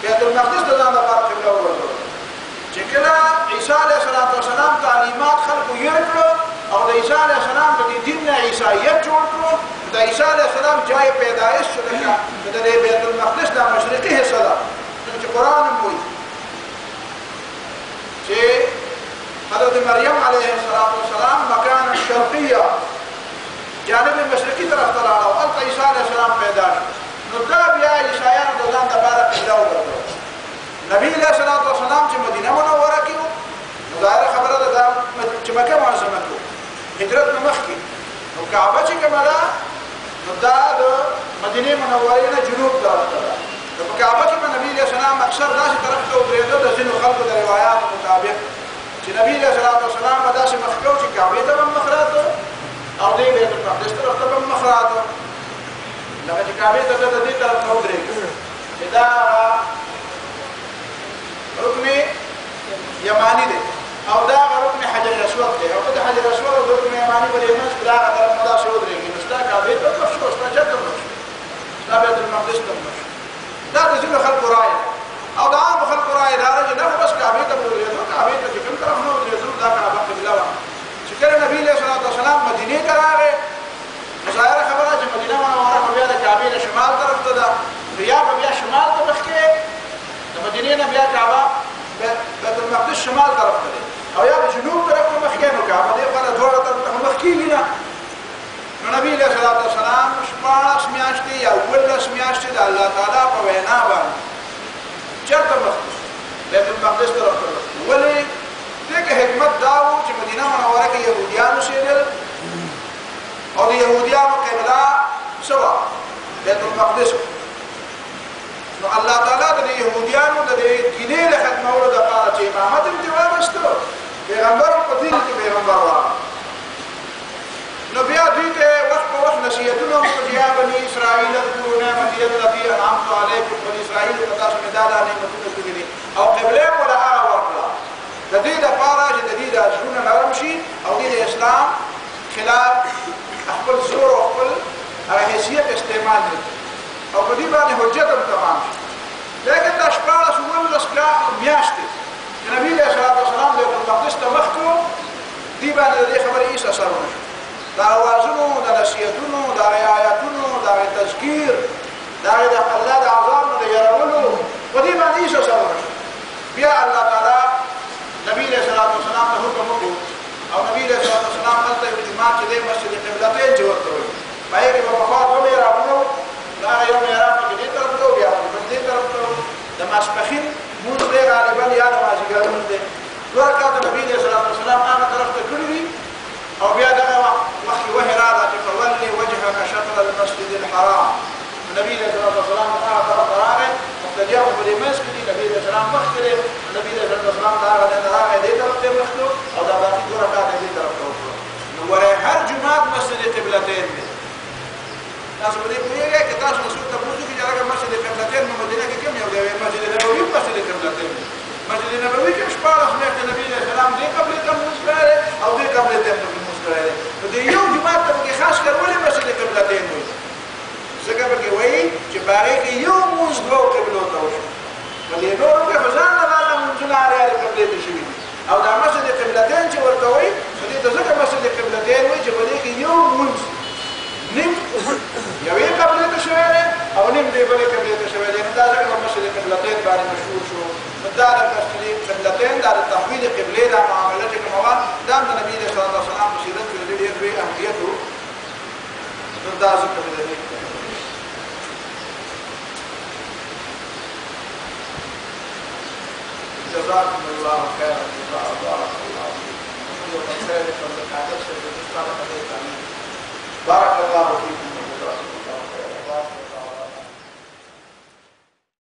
Speaker 1: بیت المقدس د ځان لپاره قبله وګرځوله چې کله عیسی علیه السلام تعلیمات خلکو هېر کړو او د عیسی علیه السلام د دې دین نه عیسایت جوړ کړو د عیسی علیه السلام جای پیدایش چې د بیت المقدس دا مشرقي حصه ده چې قرآن هم وایي شيء حضرت مريم عليه الصلاة والسلام مكان الشرقية جانب المشرقي طرف طلعنا وقلت عيسى عليه السلام پیداش نداب يا عيسایان دوزان دبارة قبله وقردو نبي عليه الصلاة والسلام چې مدینه منوره کې ظاهره خبره ده چې مکه معظمه کې هجرت نه مخکې نو کعبه چې کومه ده نو دا د مدینه منورې نه جنوب طرف ته ده نو په کعبه کې نبی عليه السلام اکثر داسې طرف ته ودرېده د ځینو خلکو د روایاتو مطابق چې نبی عليه السلام به داسې مخکې و چې کعبې ته به مخ راته او دې بیت المقدس طرف ته به مخ راته لکه چې کعبې ته د دې طرف ته ودرېږي چې دا رکن یمانی دی او دا رکن حجر الاسود دی او د حجر الاسود او رکن یمانی په دې منځ کې دا طرف نه داسې ودرېږي نو ستا کعبې ته مخ شو ستا جد مخ شو ستا بیت المقدس ته مخ شو دا د ځینو خلکو رایه او د عامو خلکو رایه دا ده چې دغه بس کعبې ته به ودرېدو کعبې ته چې کوم طرف نه ودرېدو دا کعبه قبله وه چې کله نبي علیه الصلاة والسلام مدینې ته راغی نو ظاهره خبره چې مدینه منوره خو بیا د کعبې نه شمال طرف ته ده نو یا به بیا شمال ته مخکې د مدینې نه بیا کعبه بیت المقدس شمال طرف ته دی او یا د جنوب طرف ته مخکې نو کعبه دې خپله دواړه طرف ته مخ کېږي نه نو نبی علیه الصلاة والسلام 14 میاشتې یا 18 میاشتې د الله تعالی په وینا باندې چېرته مخ بیت المقدس طرف ته ولې دې کې حکمت دا و چې مدینه منوره کې یهودیان اوسېدل او د یهودیانو قبله څه وه بیت المقدس نو الله تعالی د یهودیانو د کینې د ختمولو دپاره چې امامت هم ترې واخیسته پیغمبر هم په دین کې پیغمبر راغی نو بیا دوی ته وخت په وخت نصیحتونه وکړي یا بني اسرائیل اذکروا نعمتي التي انعمت علیکم بني اسرائیل په تاسو مې دا نعمتونه کړي دي او قبله یې ورته هغه ورکړه د دې دپاره چې د دې د زړونه نرم شي او دې د اسلام خلاف خپل زور او خپل هغه حیثیت استعمال نه او په دې باندې حجت هم تمام شي لیکن دا 14 میاشتې چې نبي علیه الصلاة والسلام بیت المقدس ته مخ کړو دې باندې د دې خبرې هېڅ اثر ونه شو دا اوازونو د نصیحتونو د آیاتونو د تذکیر د الله د عذاب نه د یارولو په دې باندې هېڅ اثر ونه شو بیا الله تعالی نبی علیه الصلاة والسلام ته حکم وکړو او نبی علیه الصلاة والسلام هلته یو جومات چې دی مسجد قبلتین چې ورته وایي په هغې کې به پخوا 2 محرابونه وو نو هغه یو محراب پکې دې طرف ته و بیا بل دې طرف ته و د ماسپښین مونځ دی غالبا یا د مازدیګر مونځ دی 2 رکعته نبی علیه الصلاة والسلام هغه طرف ته کړي دي او بیا دغه مخکې وحی راغله چې فولي وجهک شطر المسجد الحرام نبی علیه الصلاة والسلام هغه طرف ته راغی مقتدیان خو په دې منځ کې دي نبی علیه السلام مخکې دی نبی علیه السلام د هغه ځای نه راغی دې طرف ته مخ کړو او دا باقي 2 رکعته دې طرف ته وکړو نو ګورئ هر جومات مسجد قبلتین دی تاسو په دې پوهېږئ که تاسو نه څوک تپوس وکړي چې هغه مسجد قبلتین په مدینه کې کوم یو دی مسجد نبوي مسجد قبلتین دی مسجد نبوي کې 14 میاشتې نبي علیه السلام دې قبلې ته لمونځ کړی دی او دې قبلې ته هم لمونځ کړی دی نو د یو جومات ته پکې خاص کر ولې مسجد قبلتین وایي ځکه پکې وایي چې په هغې کې یو لمونځ 2 قبلو ته وشو په دې نورو کې خو ځان نه دا لمونځونه هرې هرې قبلې ته شوي دي او دا مسجد قبلتین چې ورته وایي په دې ته ځکه مسجد قبلتین وایي چې په دې کې یو لمونځ نیم یوې قبلې ته شوی دی او نیم دې بلې قبلې ته شوی دی نو دا ځکه په مسجد قبلتین باندې مشهور شو نو دا د مسجد قبلتین دا د تحویل قبلې دا معامله چې کومه وه دا هم د نبي علیه الصلاة والسلام په سیرت کې د دې ډېر لوی اهمیت و نو دا ذکر مې د دې جزاكم الله خيرا جزاء بارك الله فيكم ومن خير فضل العادة بارك الله فيكم